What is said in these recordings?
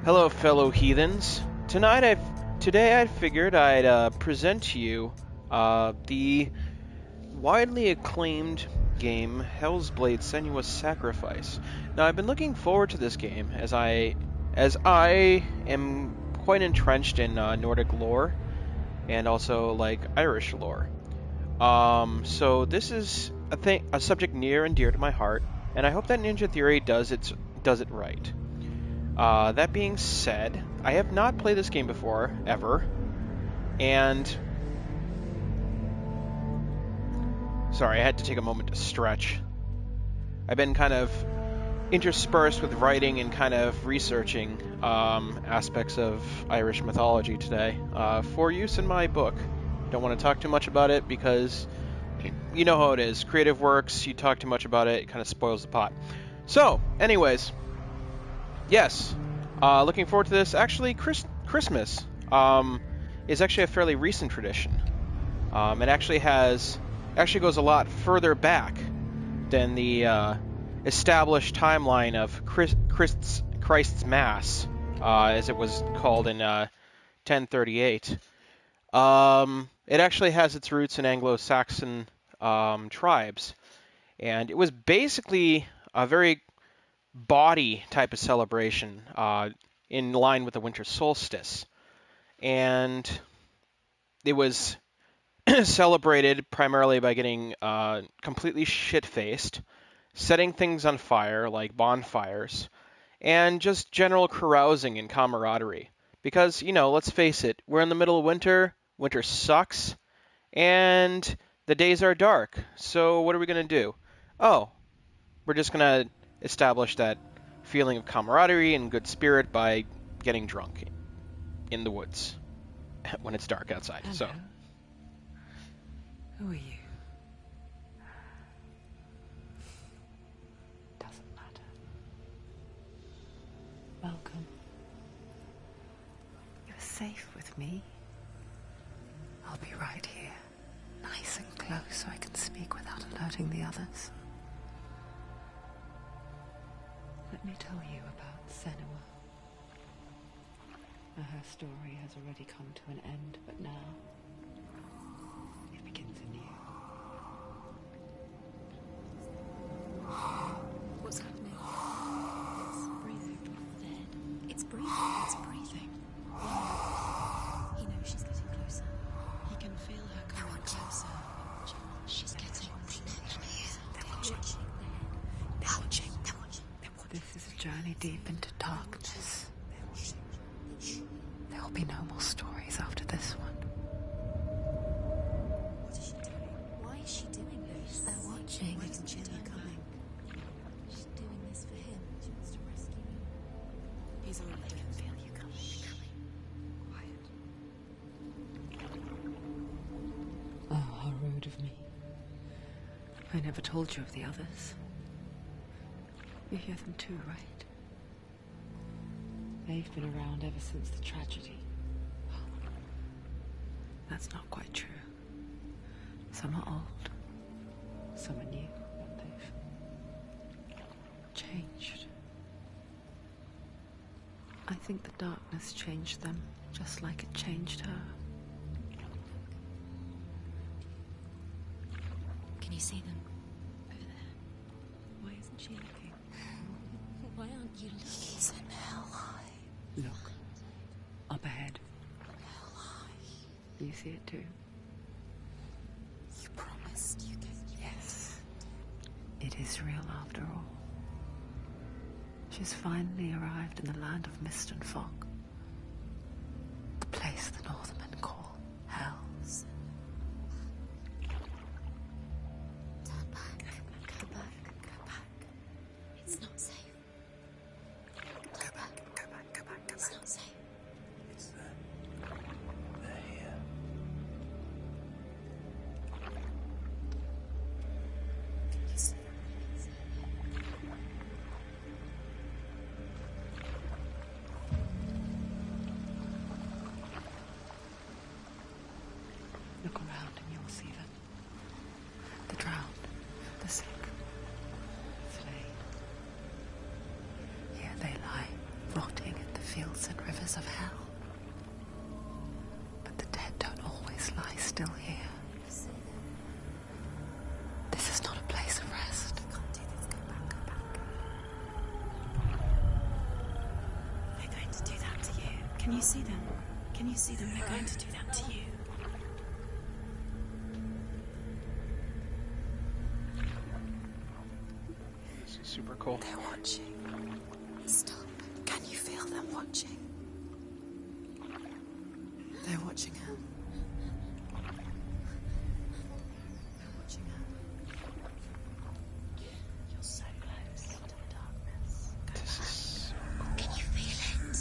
Hello, fellow heathens. Today I figured I'd present to you the widely acclaimed game Hell's Blade: Senua's Sacrifice. Now, I've been looking forward to this game as I am quite entrenched in Nordic lore and also like Irish lore. So this is a subject near and dear to my heart, and I hope that Ninja Theory does it right. That being said, I have not played this game before, ever, and... Sorry, I had to take a moment to stretch. I've been kind of interspersed with writing and kind of researching aspects of Irish mythology today for use in my book. Don't want to talk too much about it because you know how it is. Creative works, you talk too much about it, it kind of spoils the pot. So, anyways, yes. Looking forward to this. Actually, Christmas is actually a fairly recent tradition. It actually goes a lot further back than the established timeline of Christ's Mass, as it was called in 1038. It actually has its roots in Anglo-Saxon tribes, and it was basically a very body type of celebration in line with the winter solstice, and it was celebrated primarily by getting completely shit-faced, setting things on fire like bonfires, and just general carousing and camaraderie. Because, let's face it, we're in the middle of winter sucks, and the days are dark, so what are we going to do? Oh, we're just going to establish that feeling of camaraderie and good spirit by getting drunk in the woods when it's dark outside. Hello. So, who are you? Doesn't matter. Welcome. You're safe with me. I'll be right here, nice and close so I can speak without alerting the others. Let me tell you about Senua. Her story has already come to an end, but now it begins anew. What's happening? It's breathing. Dead. It's breathing. It's breathing. He knows she's getting closer. He can feel her coming closer. She's getting closer. They're watching. They're watching. They're watching. This is a journey deep into darkness. There will be no more stories after this one. What is she doing? Why is she doing this? They're watching. Why isn't she coming? She's doing this for him. She wants to rescue him. He's already there. I can feel you coming. Quiet. Oh, how rude of me. I never told you of the others. You hear them too, right? They've been around ever since the tragedy. That's not quite true. Some are old, some are new, but they've changed. I think the darkness changed them, just like it changed her. Can you see them? Over there. Why isn't she looking? Why aren't you looking? He's in hell high. Look, up ahead. Hell high. You see it too? You promised you could. Yes. It is real after all. She's finally arrived in the land of mist and fog. The place the Northmen call hell. Turn back. Go back. Go back. It's not safe. Go back. It's not safe. It's there. They're here. You see? fields and rivers of hell. But the dead don't always lie still here. This is not a place of rest. You can't do this. Go back, go back. They're going to do that to you. Can you see them? Can you see them? They're going to do that to you. This is super cool. They're watching. Stop. Can you feel them watching? They're watching her. They're watching her. You're so close to the darkness. This is so cool. Can you feel it?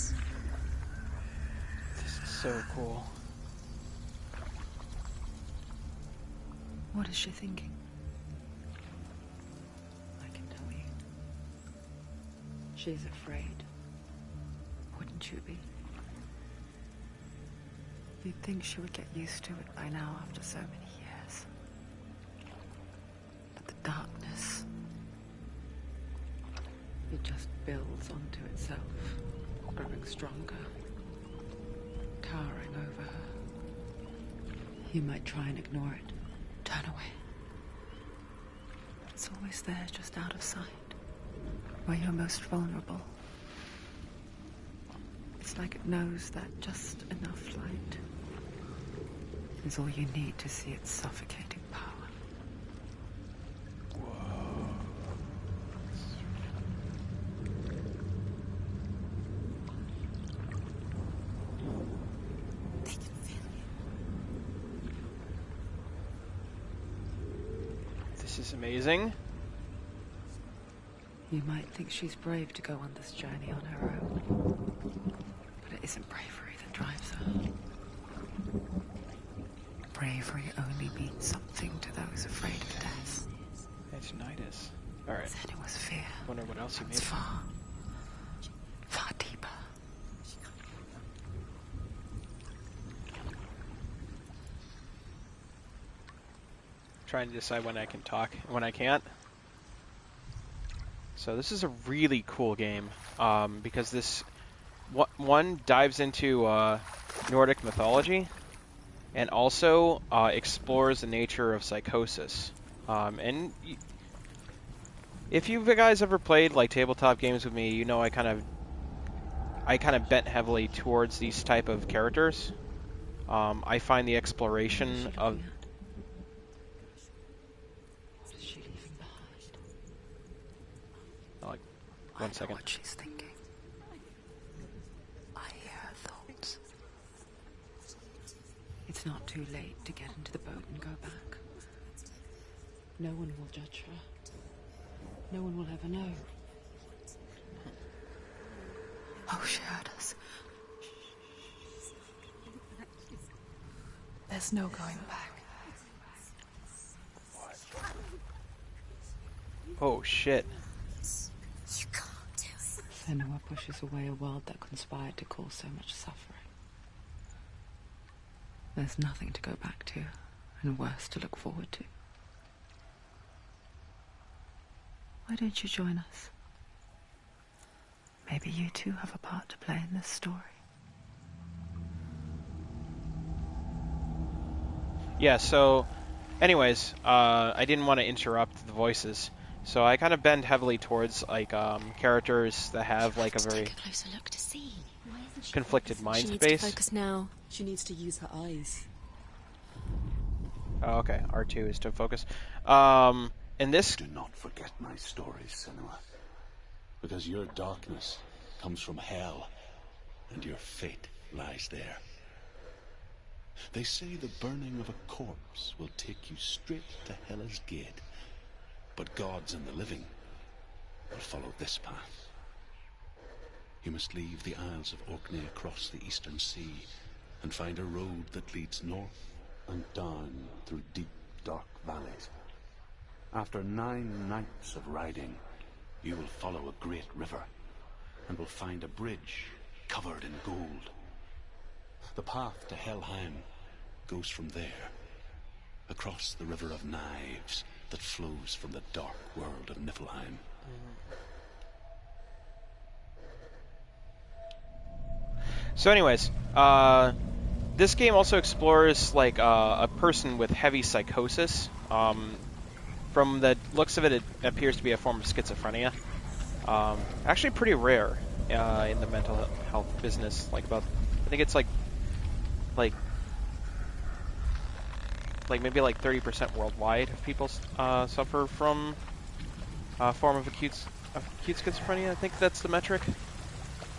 This is so cool. What is she thinking? I can tell you. She's afraid. Wouldn't you be? You'd think she would get used to it by now after so many years. But the darkness, it just builds onto itself, growing stronger, towering over her. You might try and ignore it, turn away. It's always there, just out of sight, where you're most vulnerable. It's like it knows that just enough light is all you need to see its suffocating power. They can feel you. This is amazing. You might think she's brave to go on this journey on her own, but it isn't bravery that drives her. Bravery only means something to those afraid of death. It's Nidus. Alright. Then it was fear. Wonder what else he made. It's far, far deeper. Trying to decide when I can talk and when I can't. So this is a really cool game because this one dives into Nordic mythology and also explores the nature of psychosis. And if you guys ever played like tabletop games with me, you know I kind of bent heavily towards these type of characters. I find the exploration of What is she leaving behind? like I one know second. what she's thinking. I hear her thoughts. It's not too late to get into the boat and go back. No one will judge her. No one will ever know. Oh, she heard us. There's no going back. Oh shit. You can't do it. Senua pushes away a world that conspired to cause so much suffering. There's nothing to go back to, and worse to look forward to. Why don't you join us? Maybe you too have a part to play in this story. Yeah, so anyways, I didn't want to interrupt the voices. So I kind of bend heavily towards like characters that have like a very Take a closer look to see. conflicted mind She needs space. to focus now. She needs to use her eyes. Oh, okay, R2 is to focus. And this Do not forget my stories, Senua. Because your darkness comes from hell, and your fate lies there. They say the burning of a corpse will take you straight to Hela's gate. But gods and the living will follow this path. You must leave the Isles of Orkney across the eastern sea and find a road that leads north and down through deep, dark valleys. After 9 nights of riding, you will follow a great river and will find a bridge covered in gold. The path to Helheim goes from there, across the River of Knives that flows from the dark world of Niflheim. So anyways, this game also explores like a person with heavy psychosis. From the looks of it, it appears to be a form of schizophrenia. Actually pretty rare in the mental health business. Like about, I think it's like maybe like 30% worldwide of people suffer from a form of acute schizophrenia. I think that's the metric.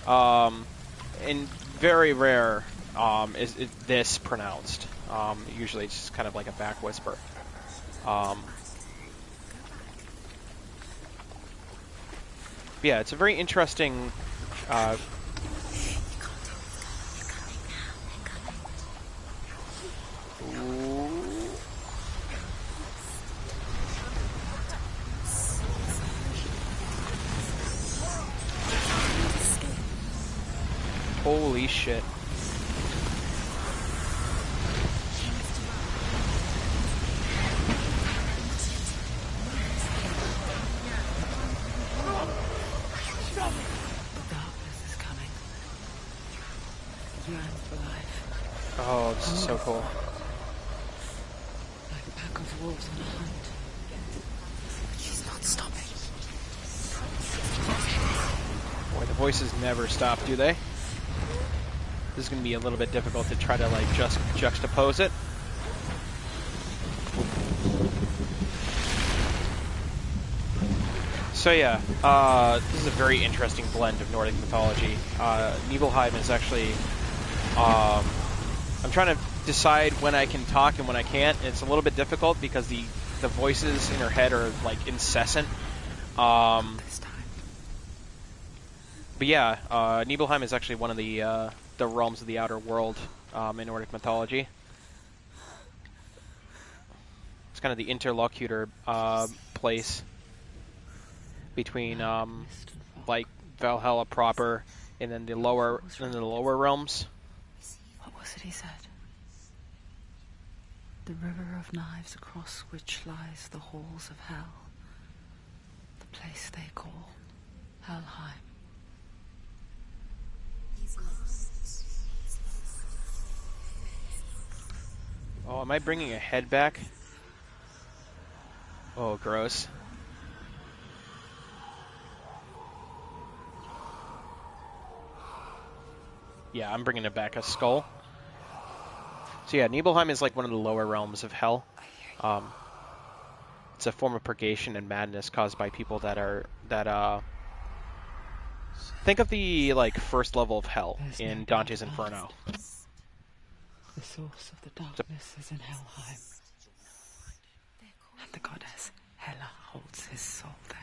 And very rare is this pronounced. Usually it's just kind of like a back whisper. Yeah, it's a very interesting. Holy shit. Oh, this is so cool. Like a pack of wolves on a hunt. She's not stopping. Boy, the voices never stop, do they? This is going to be a little bit difficult to try to like just juxtapose it. So yeah, this is a very interesting blend of Nordic mythology. Nibelheim is actually... I'm trying to decide when I can talk and when I can't. It's a little bit difficult because the voices in her head are like incessant. But yeah, Nibelheim is actually one of the realms of the outer world in Nordic mythology. It's kind of the interlocutor place between like Valhalla proper and then the lower realms. What was it he said? The river of knives across which lies the halls of hell. The place they call Helheim. Oh, am I bringing a head back? Oh, gross. Yeah, I'm bringing it back a skull. So yeah, Nibelheim is like one of the lower realms of hell. It's a form of purgation and madness caused by people that think of the like first level of hell in Dante's Inferno. The source of the darkness is in Helheim. And the goddess Hela holds his soul there.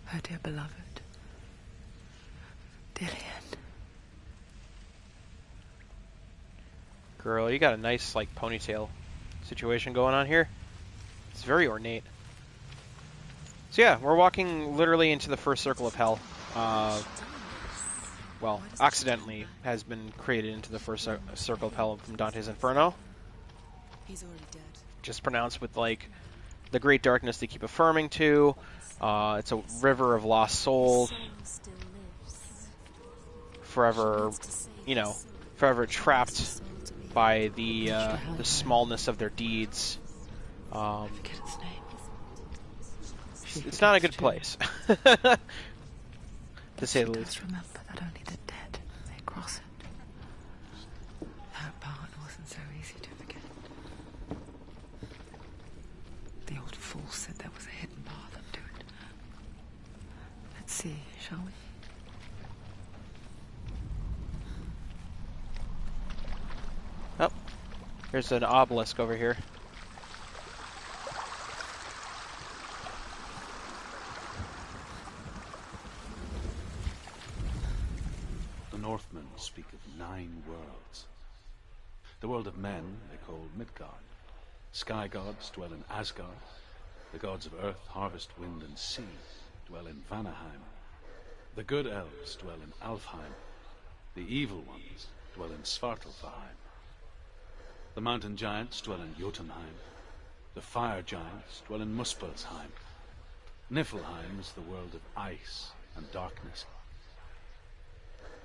Her dear beloved, Dillian. Girl, you got a nice like ponytail situation going on here. It's very ornate. So yeah, we're walking literally into the first circle of hell. Well, accidentally has been created into the first circle of hell from Dante's Inferno. He's already dead. Just pronounced with like the great darkness they keep affirming to. It's a river of lost souls. Forever, you know, forever trapped by the smallness of their deeds. I forget its name. It's not a good place, to say the least. Just remember that only the dead may cross it. That part wasn't so easy to forget. The old fool said there was a hidden path up to it. Let's see, shall we? Oh, there's an obelisk over here. The Northmen speak of 9 worlds. The world of men they call Midgard. Sky gods dwell in Asgard. The gods of earth, harvest, wind, and sea dwell in Vanaheim. The good elves dwell in Alfheim. The evil ones dwell in Svartalfheim. The mountain giants dwell in Jotunheim. The fire giants dwell in Muspelheim. Niflheim is the world of ice, and darkness.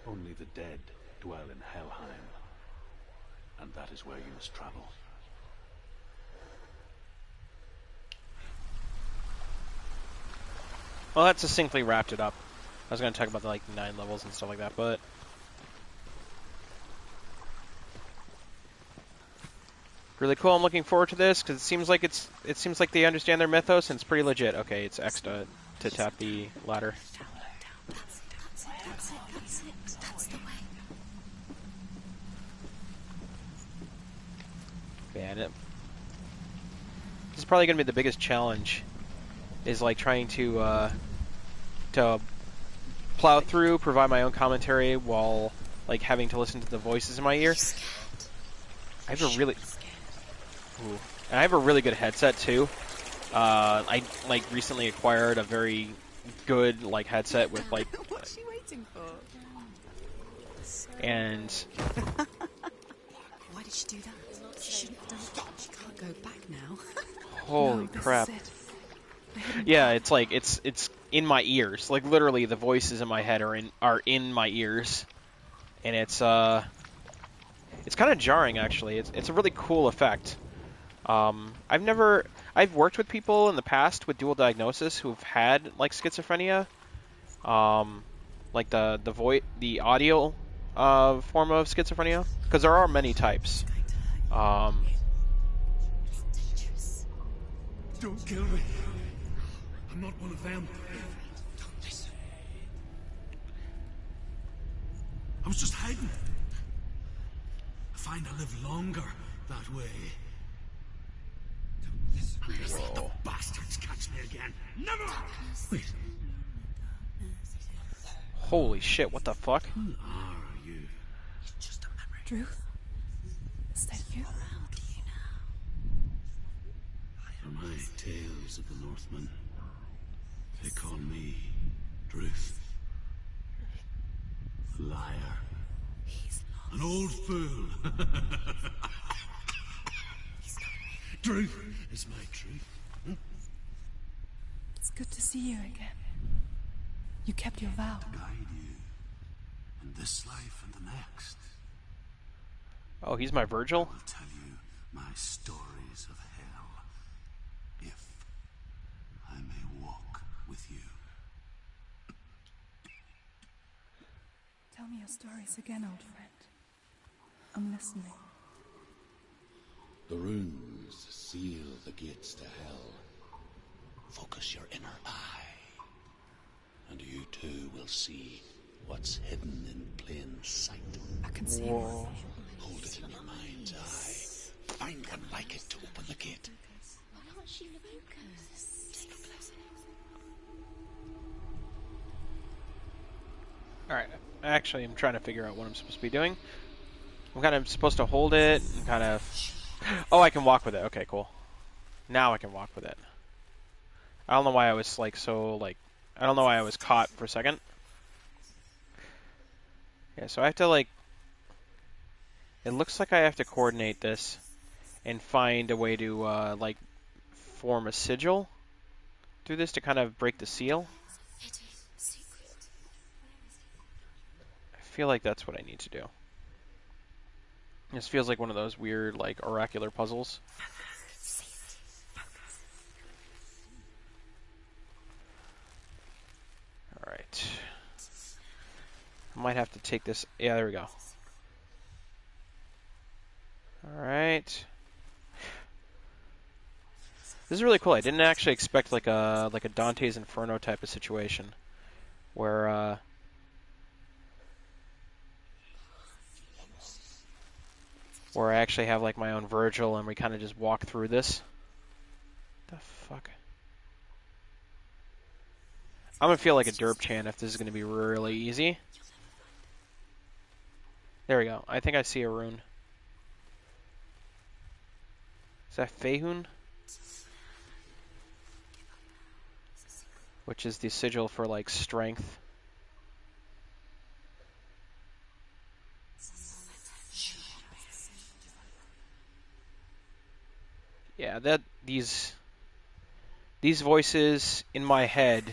Only the dead dwell in Helheim, and that is where you must travel. Well, that succinctly wrapped it up. I was going to talk about the, like, 9 levels and stuff like that, but really cool. I'm looking forward to this because it seems like they understand their mythos and it's pretty legit. Okay, it's X to tap the ladder. That's the way. Yeah, and this is probably going to be the biggest challenge. Is like trying to plow through, provide my own commentary while like having to listen to the voices in my ear. I have a really, and I have a really good headset too. I like recently acquired a very good like headset with like, What's she waiting for? and Why did she do that? She shouldn't have done it. She can't go back now. holy No, this crap. is it. The hidden Yeah, path. it's like it's in my ears. Like literally, the voices in my head are in my ears, and it's kind of jarring actually. It's a really cool effect. I've worked with people in the past with dual diagnosis who've had like schizophrenia, like the audio form of schizophrenia, because there are many types. Don't kill me. I'm not one of them. Don't listen. I was just hiding. I find I live longer that way. Don't listen. Let the bastards catch me again. Never! Wait, Holy shit! What the fuck? who are you? Just a memory. Drew? Is that you? For my tales of the Northmen, they call me Druth. A liar. He's lost. An old fool. Druth is my truth. It's good to see you again. You kept your vow. Guide you in this life and the next. Oh, he's my Virgil. I will tell you my stories of hell, if I may walk with you. Tell me your stories again, old friend. I'm listening. The runes seal the gates to hell. Focus your inner eye, and you too will see what's hidden in plain sight. I can see Whoa. Hold it in your mind's eye. Find one like it to open the gate. Why can't she focus? Just look closer. Alright, actually, I'm trying to figure out what I'm supposed to be doing. I'm kind of supposed to hold it and kind of... Oh, I can walk with it. Okay, cool. Now I can walk with it. I don't know why I was, like, so, like... I don't know why I was caught for a second. Yeah, so I have to, like... It looks like I have to coordinate this and find a way to, like, form a sigil through this to kind of break the seal. Hidden secret. I feel like that's what I need to do. This feels like one of those weird, like, oracular puzzles. Alright. I might have to take this... Yeah, there we go. Alright. This is really cool. I didn't actually expect like a Dante's Inferno type of situation. Where, where I actually have like my own Virgil and we kind of just walk through this. The fuck? I'm gonna feel like a derp chan if this is gonna be really easy. There we go. I think I see a rune. Is that Fehun? Which is the sigil for like strength. Yeah, that these voices in my head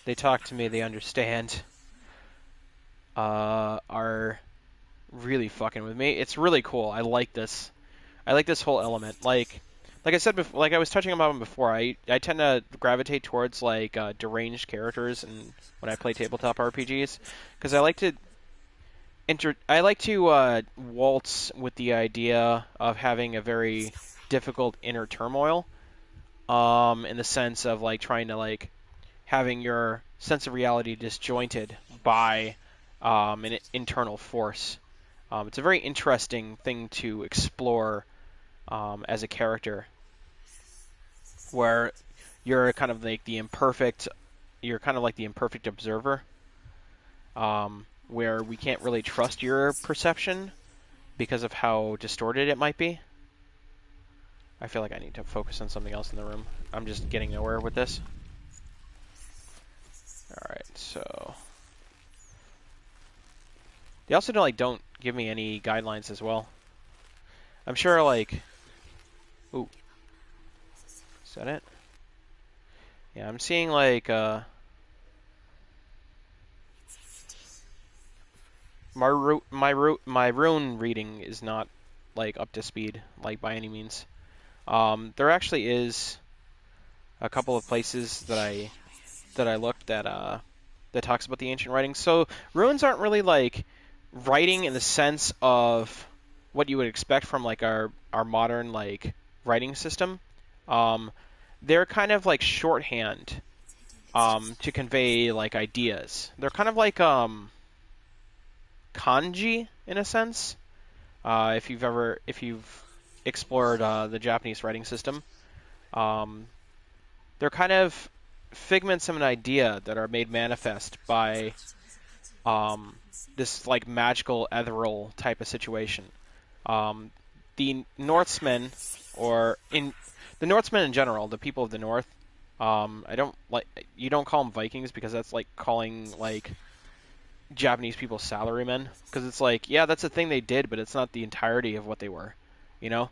they talk to me, they understand, are really fucking with me. It's really cool. I like this. I like this whole element. Like I said before, like I was touching on before, I tend to gravitate towards like deranged characters and when I play tabletop RPGs because I like to waltz with the idea of having a very difficult inner turmoil, in the sense of like trying to like having your sense of reality disjointed by an internal force. It's a very interesting thing to explore as a character, where you're kind of like the imperfect, you're kind of like the imperfect observer, where we can't really trust your perception because of how distorted it might be. I feel like I need to focus on something else in the room. I'm just getting nowhere with this. Alright, so... They also don't give me any guidelines as well. I'm sure, like... Ooh. Is that it? Yeah, I'm seeing, like, my rune reading is not, like, up to speed, like, by any means. There actually is a couple of places that I looked at that talks about the ancient writings. So runes aren't really like writing in the sense of what you would expect from like our modern like writing system. They're kind of like shorthand to convey like ideas. They're kind of like kanji in a sense. If you've explored the Japanese writing system, they're kind of figments of an idea that are made manifest by this like magical ethereal type of situation. The Northmen, or in the Northmen in general, the people of the North, I don't like, you don't call them Vikings because that's like calling like Japanese people salarymen, because it's like, yeah, that's a thing they did, but it's not the entirety of what they were, you know.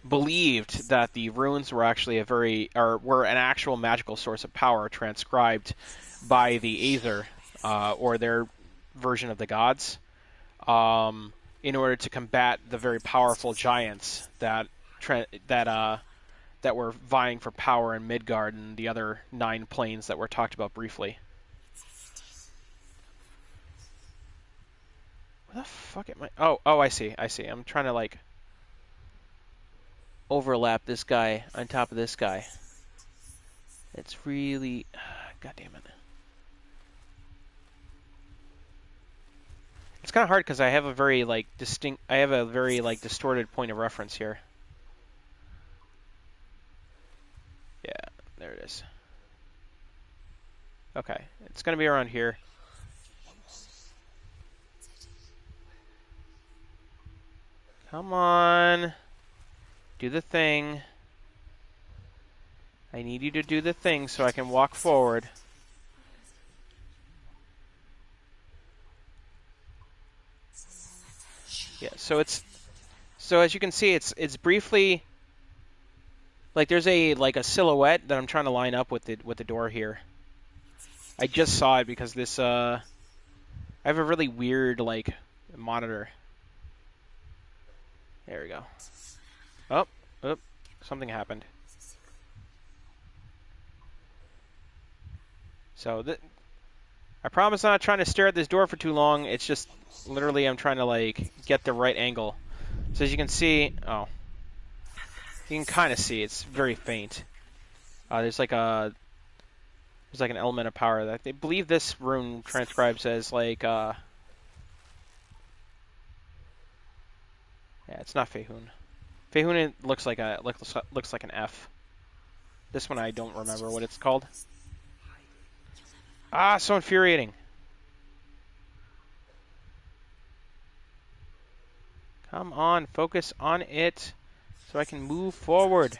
Believed that the runes were actually were an actual magical source of power transcribed by the Aether, or their version of the gods, in order to combat the very powerful giants that were vying for power in Midgard and the other 9 planes that were talked about briefly. Where the fuck am I? Oh, I see. I'm trying to like overlap this guy on top of this guy. It's really... God damn it. It's kind of hard because I have a very like distorted point of reference here. Yeah, there it is. Okay, it's going to be around here. Come on. Do the thing. I need you to do the thing so I can walk forward. Yeah, so as you can see, it's briefly like there's a silhouette that I'm trying to line up with the door here. I just saw it because this I have a really weird like monitor. There we go. Oh, something happened. So I promise I'm not trying to stare at this door for too long. It's just literally I'm trying to like get the right angle. So as you can see, you can kind of see it's very faint. There's like an element of power that they believe this rune transcribes as like yeah, it's not Fehun. Fehun looks like an F. This one I don't remember what it's called. Ah, so infuriating. Come on, focus on it so I can move forward.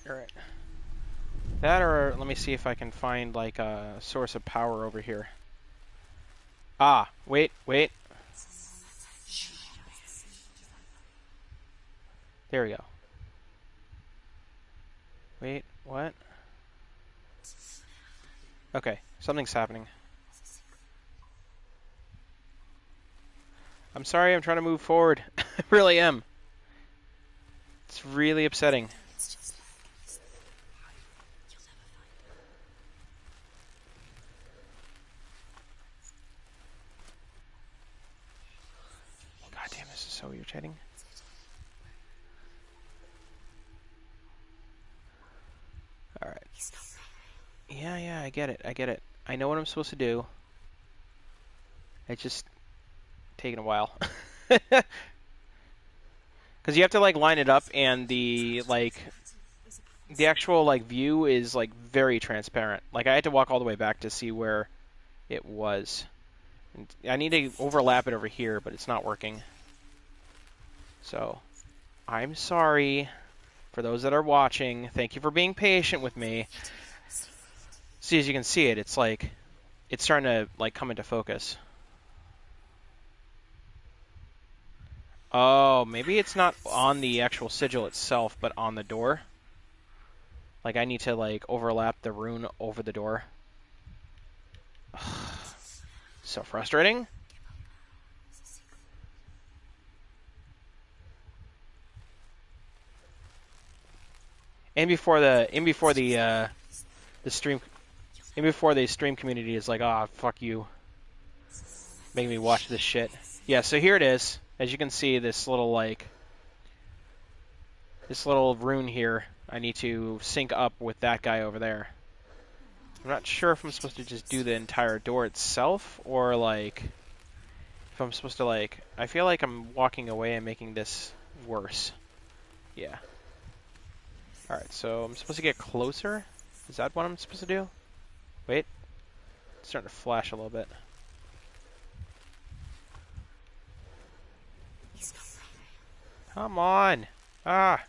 Alright. That, or let me see if I can find like a source of power over here. Ah, wait. There we go. Wait, what? Okay, something's happening. I'm sorry, I'm trying to move forward. I really am. It's really upsetting. It's just like this. You'll never find God damn, this is so irritating. Alright. He's not right. Yeah, I get it. I know what I'm supposed to do. It's just taking a while. Because you have to like line it up, and the actual like view is like very transparent. Like I had to walk all the way back to see where it was. And I need to overlap it over here, but it's not working. So, I'm sorry for those that are watching. Thank you for being patient with me. See, as you can see it's like it's starting to like come into focus. Oh, maybe it's not on the actual sigil itself, but on the door. Like I need to like overlap the rune over the door. So frustrating. And before the stream community is like, ah, fuck you, making me watch this shit. Yeah, so here it is. As you can see, this little rune here, I need to sync up with that guy over there. I'm not sure if I'm supposed to just do the entire door itself, or like if I'm supposed to like. I feel like I'm walking away and making this worse. Yeah. Alright, so I'm supposed to get closer? Is that what I'm supposed to do? Wait. It's starting to flash a little bit. Come on! Ah!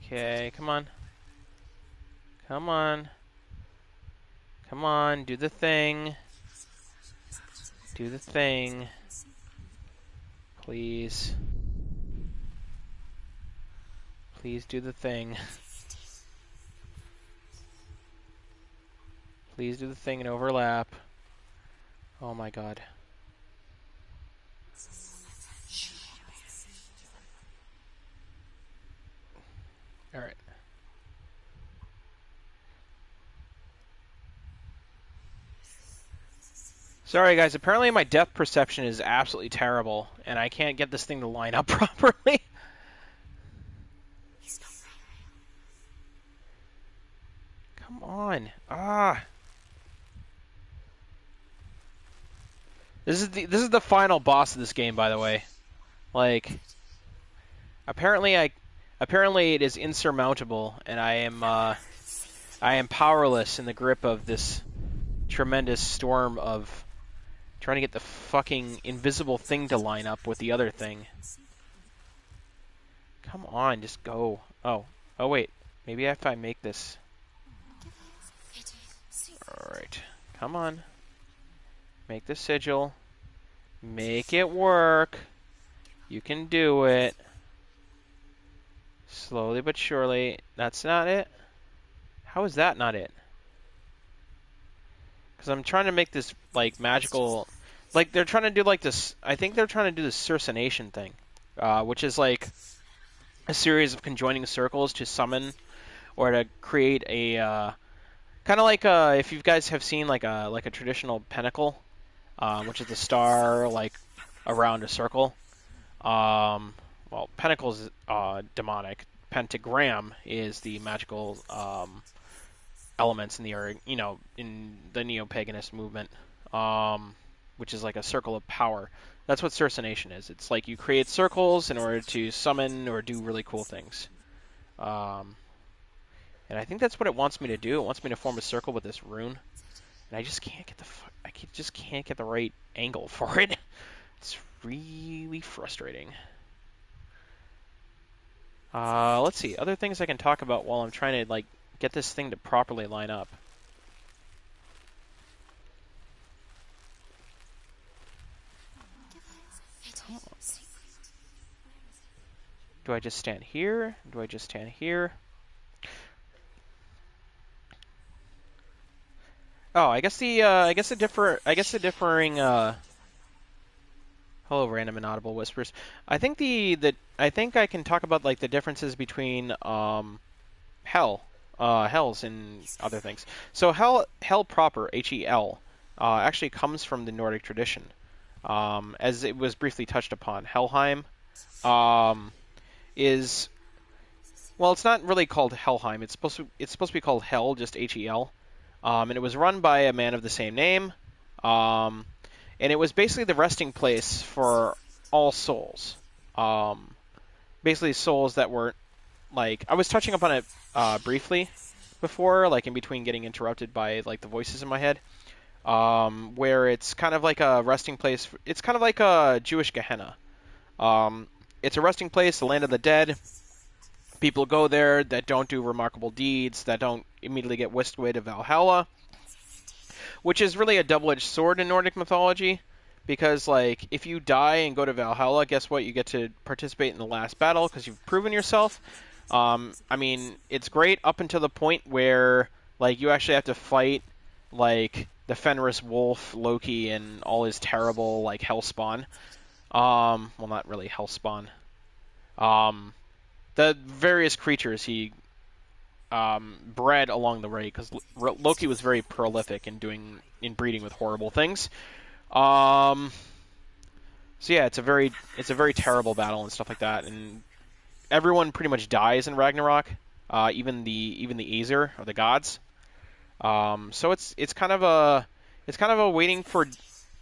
Okay, come on. Come on. Come on, do the thing. Do the thing. Please. Please do the thing. Please do the thing and overlap. Oh my god. Alright. Sorry guys, apparently my depth perception is absolutely terrible, and I can't get this thing to line up properly. Come on. Ah. This is the final boss of this game, by the way. Like, apparently it is insurmountable, and I am powerless in the grip of this tremendous storm of trying to get the fucking invisible thing to line up with the other thing. Come on, just go. Oh wait, maybe if I make this. Alright, come on. Make the sigil. Make it work. You can do it. Slowly but surely. That's not it? How is that not it? Because I'm trying to make this, like, magical... Like, they're trying to do, like, this... I think they're trying to do the cercination thing. Which is, like, a series of conjoining circles to summon or to create a... kind of like if you guys have seen, like a traditional pentacle, which is a star, like, around a circle. Well, pentacle's demonic. Pentagram is the magical elements in the in the neo-paganist movement, which is like a circle of power. That's what cercination is. It's like you create circles in order to summon or do really cool things. And I think that's what it wants me to do. It wants me to form a circle with this rune, and I just can't get just can't get the right angle for it. It's really frustrating. Let's see. Other things I can talk about while I'm trying to, like, get this thing to properly line up. Do I just stand here? Do I just stand here? Oh, I guess the differing hello, random inaudible whispers. I think I think I can talk about like the differences between hells and other things. So hell proper, Hel, actually comes from the Nordic tradition. As it was briefly touched upon, Helheim is, well, it's not really called Helheim. It's supposed to be called Hel, just Hel. And it was run by a man of the same name. Um, and it was basically the resting place for all souls. Basically, souls that were like, I was touching upon it briefly before, like in between getting interrupted by like the voices in my head, where it's kind of like a resting place. It's kind of like a Jewish Gehenna. It's a resting place, the land of the dead. People go there that don't do remarkable deeds, that don't immediately get whisked away to Valhalla, which is really a double-edged sword in Nordic mythology, because like if you die and go to Valhalla, guess what? You get to participate in the last battle because you've proven yourself. I mean, it's great up until the point where like you actually have to fight like the Fenris wolf, Loki, and all his terrible like hellspawn. Well, not really hellspawn. The various creatures he bred along the way, because Loki was very prolific in breeding with horrible things. So yeah, it's a very terrible battle and stuff like that, and everyone pretty much dies in Ragnarok, even the Aesir or the gods. So it's kind of a waiting for,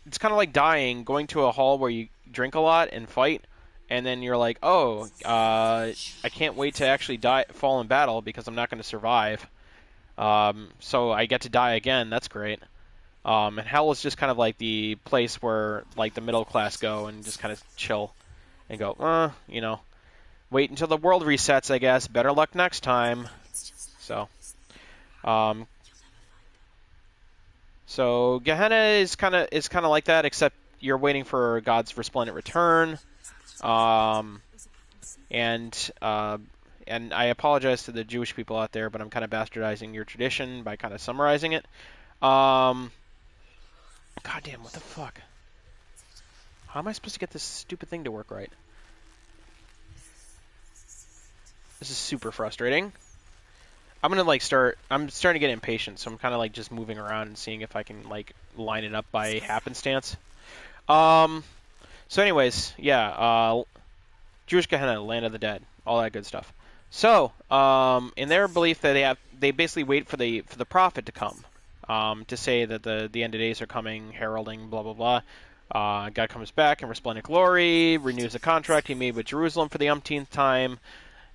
it's kind of like dying, going to a hall where you drink a lot and fight, and then you're like, oh, I can't wait to actually fall in battle because I'm not going to survive. So I get to die again. That's great. And hell is just kind of like the place where like the middle class go and just kind of chill and go, wait until the world resets, I guess. Better luck next time. So Gehenna is kind of like that, except you're waiting for God's resplendent return. And I apologize to the Jewish people out there, but I'm kind of bastardizing your tradition by kind of summarizing it. Goddamn, what the fuck? How am I supposed to get this stupid thing to work right? This is super frustrating. I'm starting to get impatient, so I'm kind of like just moving around and seeing if I can like line it up by happenstance. So anyways, yeah, Jewish Gehenna, land of the dead, all that good stuff. So, in their belief that they basically wait for the prophet to come, to say that the end of days are coming, heralding, blah blah blah. God comes back in resplendent glory, renews the contract he made with Jerusalem for the umpteenth time.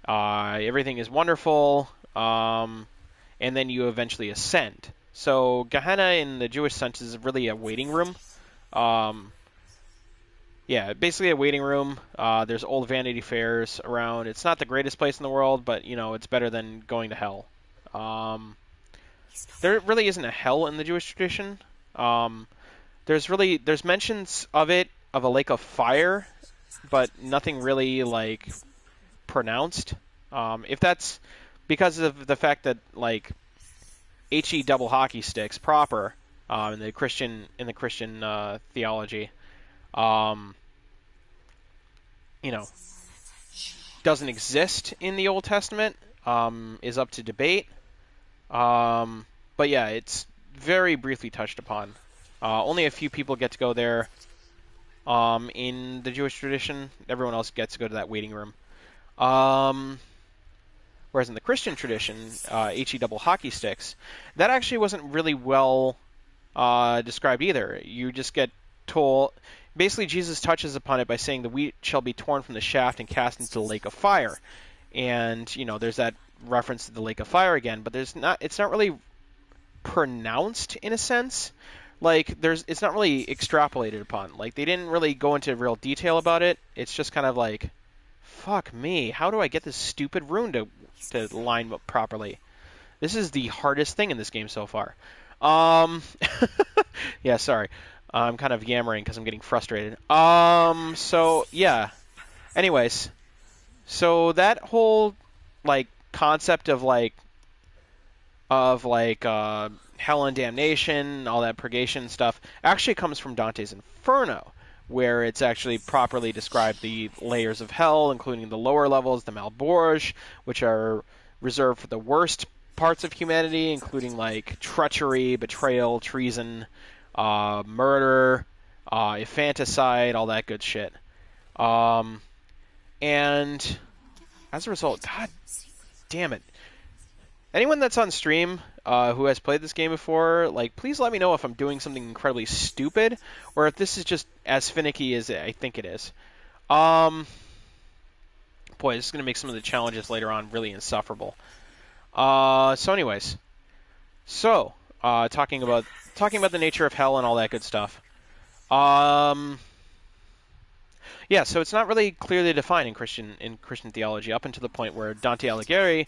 Everything is wonderful, and then you eventually ascend. So Gehenna in the Jewish sense is really a waiting room. Yeah, basically a waiting room. There's old Vanity Fairs around. It's not the greatest place in the world, but it's better than going to hell. There really isn't a hell in the Jewish tradition. There's mentions of a lake of fire, but nothing really like pronounced. If that's because of the fact that like HE double hockey sticks proper in the Christian theology, doesn't exist in the Old Testament, is up to debate. But yeah, it's very briefly touched upon. Only a few people get to go there in the Jewish tradition. Everyone else gets to go to that waiting room. Whereas in the Christian tradition, HE double hockey sticks, that actually wasn't really well described either. You just get told, basically Jesus touches upon it by saying the wheat shall be torn from the shaft and cast into the lake of fire. And, there's that reference to the lake of fire again, but it's not really pronounced in a sense. Like, it's not really extrapolated upon. Like, they didn't really go into real detail about it. It's just kind of like, fuck me, how do I get this stupid rune to line up properly? This is the hardest thing in this game so far. Yeah, sorry. I'm kind of yammering because I'm getting frustrated. So, yeah. Anyways. So that whole like concept of hell and damnation, all that purgation stuff, actually comes from Dante's Inferno, where it's actually properly described the layers of hell, including the lower levels, the Malborge, which are reserved for the worst parts of humanity, including like treachery, betrayal, treason, murder, infanticide, all that good shit. And as a result, god damn it. Anyone that's on stream who has played this game before, like, please let me know if I'm doing something incredibly stupid or if this is just as finicky as I think it is. Boy, this is going to make some of the challenges later on really insufferable. Anyways, talking about the nature of hell and all that good stuff. Yeah, so it's not really clearly defined in Christian theology up until the point where Dante Alighieri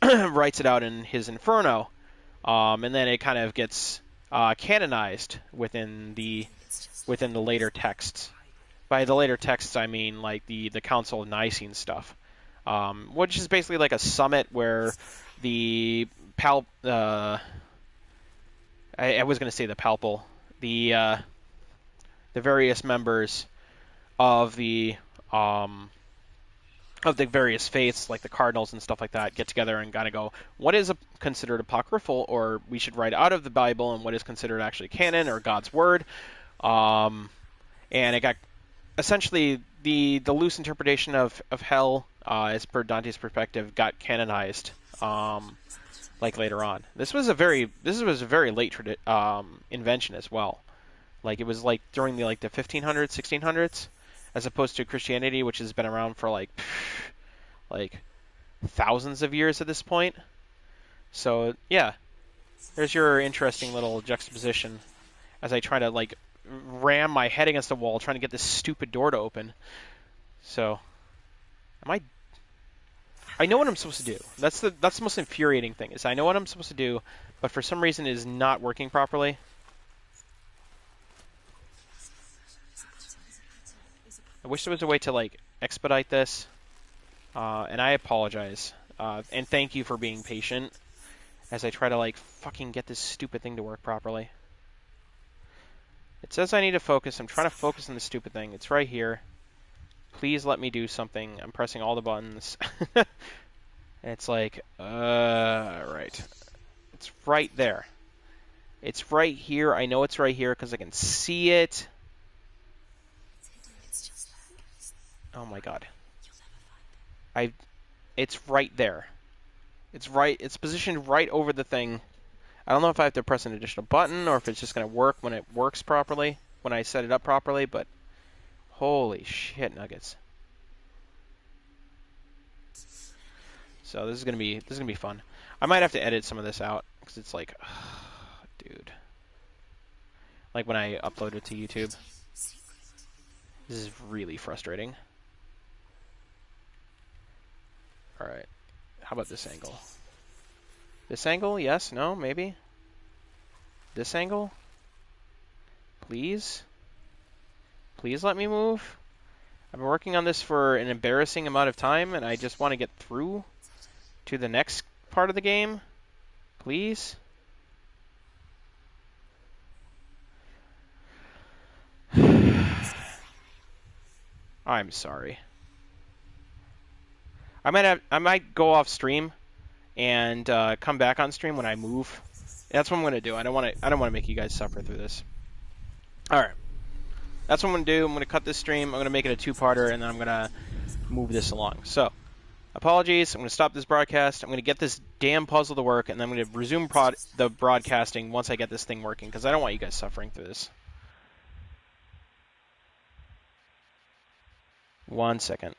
writes it out in his Inferno, and then it kind of gets canonized within the later texts. By the later texts, I mean like the Council of Nicene stuff, which is basically like a summit where I was going to say the palpal, the various members of the various faiths, like the cardinals and stuff like that, get together and kind of go, what is considered apocryphal, or we should write out of the Bible, and what is considered actually canon or God's word. And it got essentially the loose interpretation of hell, as per Dante's perspective, got canonized like later on. This was a very late invention as well. Like it was like during the 1500s, 1600s, as opposed to Christianity, which has been around for like thousands of years at this point. So yeah, there's your interesting little juxtaposition as I try to like ram my head against the wall trying to get this stupid door to open. So, I know what I'm supposed to do. That's the most infuriating thing, is I know what I'm supposed to do, but for some reason it is not working properly. I wish there was a way to like expedite this, and I apologize. And thank you for being patient as I try to like fucking get this stupid thing to work properly. It says I need to focus. I'm trying to focus on the stupid thing. It's right here. Please let me do something. I'm pressing all the buttons. It's like, right. It's right there. It's right here. I know it's right here because I can see it. Oh my god. It's right there. It's positioned right over the thing. I don't know if I have to press an additional button or if it's just going to work when it works properly, when I set it up properly, but holy shit nuggets. So this is going to be fun. I might have to edit some of this out because it's like, dude. Like when I upload it to YouTube. This is really frustrating. Alright. How about this angle? This angle? Yes? No? Maybe? This angle? Please? Please let me move? I've been working on this for an embarrassing amount of time, and I just want to get through to the next part of the game. Please? I'm sorry. I might go off stream and come back on stream when I move. That's what I'm gonna do. I don't want to make you guys suffer through this. All right, that's what I'm gonna do. I'm gonna cut this stream. I'm gonna make it a two-parter, and then I'm gonna move this along. So, apologies. I'm gonna stop this broadcast. I'm gonna get this damn puzzle to work, and then I'm gonna resume the broadcasting once I get this thing working, because I don't want you guys suffering through this. 1 second.